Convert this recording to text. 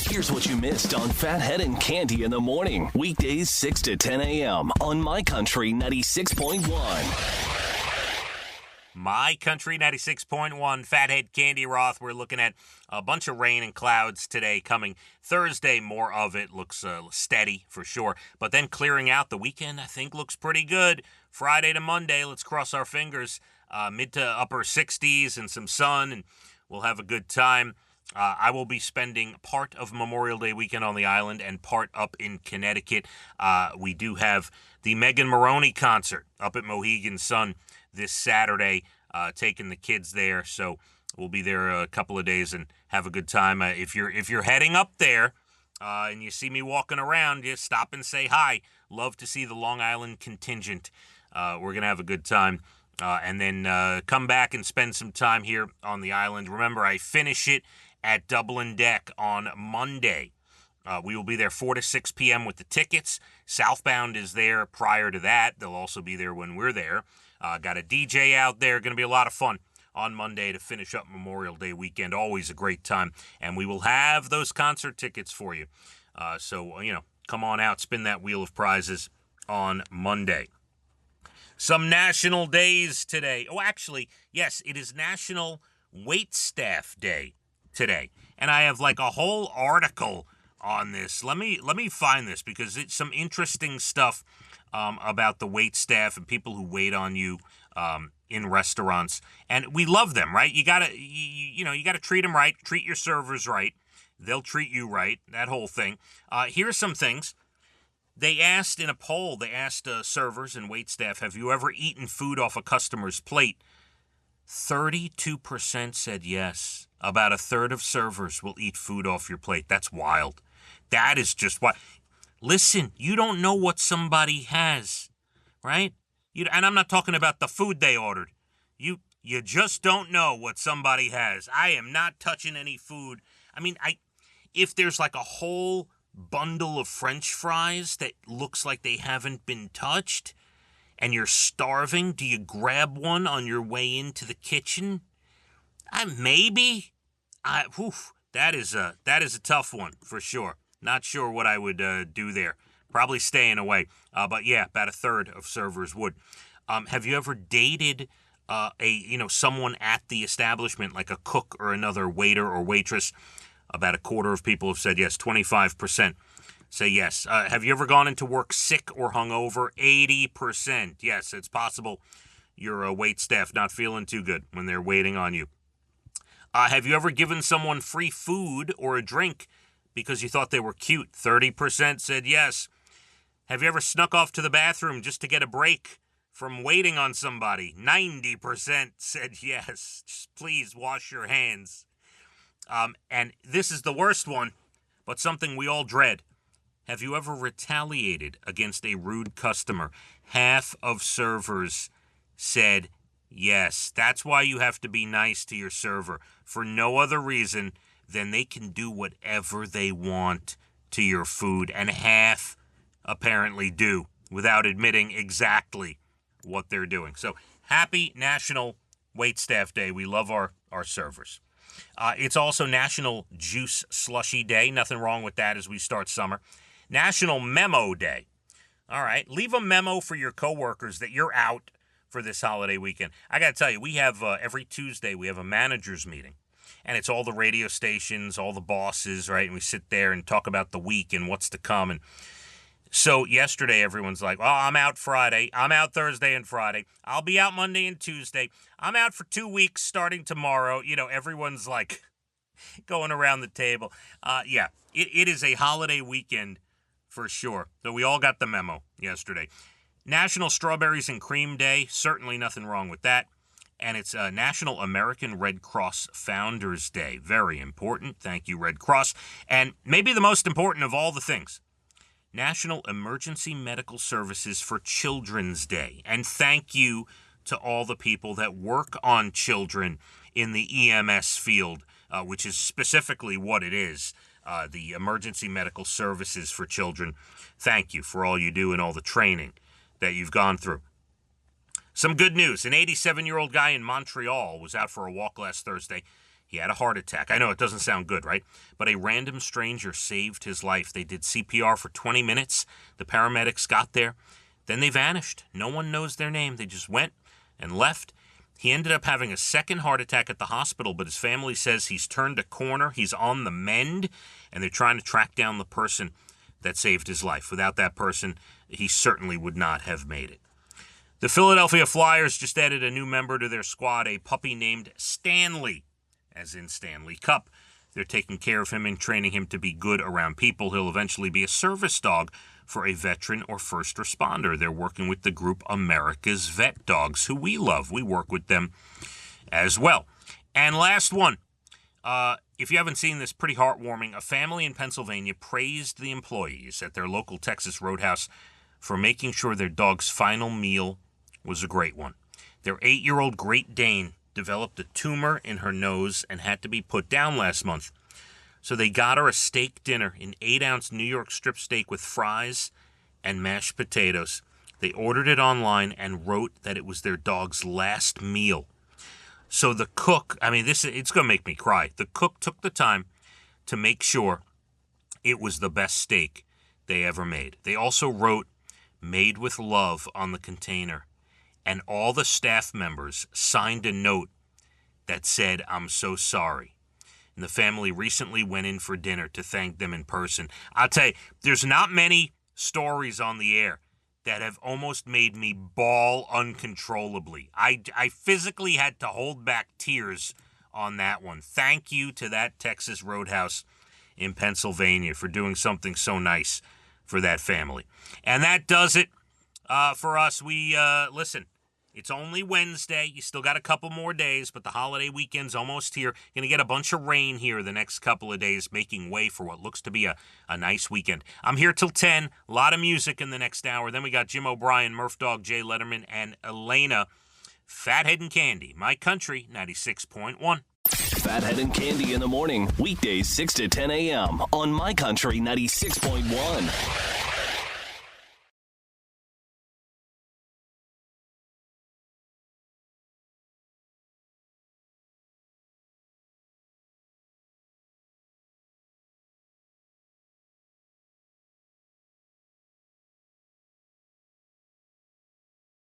Here's what you missed on Phathead and Cande in the morning. Weekdays 6 to 10 a.m. on My Country 96.1. My Country 96.1, Phathead, Cande Roth. We're looking at a bunch of rain and clouds today coming. Thursday, more of it looks steady for sure. But then clearing out the weekend, I think, looks pretty good. Friday to Monday, let's cross our fingers. Mid to upper 60s and some sun, and we'll have a good time. I will be spending part of Memorial Day weekend on the island and part up in Connecticut. We do have the Megan Maroney concert up at Mohegan Sun this Saturday, taking the kids there. So we'll be there a couple of days and have a good time. If you're heading up there and you see me walking around, just stop and say hi. Love to see the Long Island contingent. We're going to have a good time. And then come back and spend some time here on the island. Remember, I finish it at Dublin Deck on Monday. We will be there 4 to 6 p.m. with the tickets. Southbound is there prior to that. They'll also be there when we're there. Got a DJ out there. Going to be a lot of fun on Monday to finish up Memorial Day weekend. Always a great time. And we will have those concert tickets for you. So, come on out, spin that wheel of prizes on Monday. Some national days today. Oh, actually, yes, it is National Waitstaff Day today. And I have like a whole article on this. Let me find this because it's some interesting stuff about the wait staff and people who wait on you in restaurants. And we love them, right? You gotta treat them right, treat your servers right. They'll treat you right, that whole thing. Here are some things. They asked in a poll, servers and waitstaff, have you ever eaten food off a customer's plate? 32% said yes. About a third of servers will eat food off your plate. That's wild. That is just what. Listen, you don't know what somebody has, right? And I'm not talking about the food they ordered. You just don't know what somebody has. I am not touching any food. I mean, if there's like a whole bundle of French fries that looks like they haven't been touched and you're starving, do you grab one on your way into the kitchen? Maybe. That is a tough one for sure. Not sure what I would do there. Probably staying away. But yeah, about a third of servers would. Have you ever dated someone at the establishment, like a cook or another waiter or waitress? About a quarter of people have said yes. 25% say yes. Have you ever gone into work sick or hungover? 80%. Yes, it's possible you're a wait staff not feeling too good when they're waiting on you. Have you ever given someone free food or a drink because you thought they were cute? 30% said yes. Have you ever snuck off to the bathroom just to get a break from waiting on somebody? 90% said yes. Just please wash your hands. And this is the worst one, but something we all dread. Have you ever retaliated against a rude customer? Half of servers said yes. That's why you have to be nice to your server. For no other reason than they can do whatever they want to your food. And half apparently do without admitting exactly what they're doing. So happy National Waitstaff Day. We love our servers. It's also National Juice Slushy Day. Nothing wrong with that as we start summer. National Memo Day. All right, leave a memo for your coworkers that you're out for this holiday weekend. I got to tell you, we have every Tuesday, we have a manager's meeting. And it's all the radio stations, all the bosses, right? And we sit there and talk about the week and what's to come. And so yesterday, everyone's like, well, I'm out Friday. I'm out Thursday and Friday. I'll be out Monday and Tuesday. I'm out for 2 weeks starting tomorrow. Everyone's like going around the table. It is a holiday weekend for sure. So we all got the memo yesterday. National Strawberries and Cream Day. Certainly nothing wrong with that. And it's National American Red Cross Founders Day. Very important. Thank you, Red Cross. And maybe the most important of all the things, National Emergency Medical Services for Children's Day. And thank you to all the people that work on children in the EMS field, which is specifically what it is, the Emergency Medical Services for Children. Thank you for all you do and all the training that you've gone through. Some good news. An 87-year-old guy in Montreal was out for a walk last Thursday. He had a heart attack. I know it doesn't sound good, right? But a random stranger saved his life. They did CPR for 20 minutes. The paramedics got there. Then they vanished. No one knows their name. They just went and left. He ended up having a second heart attack at the hospital, but his family says he's turned a corner. He's on the mend, and they're trying to track down the person that saved his life. Without that person, he certainly would not have made it. The Philadelphia Flyers just added a new member to their squad, a puppy named Stanley, as in Stanley Cup. They're taking care of him and training him to be good around people. He'll eventually be a service dog for a veteran or first responder. They're working with the group America's Vet Dogs, who we love. We work with them as well. And last one, if you haven't seen this, pretty heartwarming. A family in Pennsylvania praised the employees at their local Texas Roadhouse for making sure their dog's final meal was a great one. Their 8-year-old Great Dane developed a tumor in her nose and had to be put down last month. So they got her a steak dinner, an 8-ounce New York strip steak with fries and mashed potatoes. They ordered it online and wrote that it was their dog's last meal. So the cook, it's going to make me cry. The cook took the time to make sure it was the best steak they ever made. They also wrote "Made with Love" on the container. And all the staff members signed a note that said, "I'm so sorry." And the family recently went in for dinner to thank them in person. I'll tell you, there's not many stories on the air that have almost made me bawl uncontrollably. I physically had to hold back tears on that one. Thank you to that Texas Roadhouse in Pennsylvania for doing something so nice for that family. And that does it for us. Listen. It's only Wednesday. You still got a couple more days, but the holiday weekend's almost here. Going to get a bunch of rain here the next couple of days, making way for what looks to be a nice weekend. I'm here till 10. A lot of music in the next hour. Then we got Jim O'Brien, Murph Dog, Jay Letterman, and Elena. Phathead and Cande, My Country 96.1. Phathead and Cande in the morning, weekdays 6 to 10 a.m. on My Country 96.1.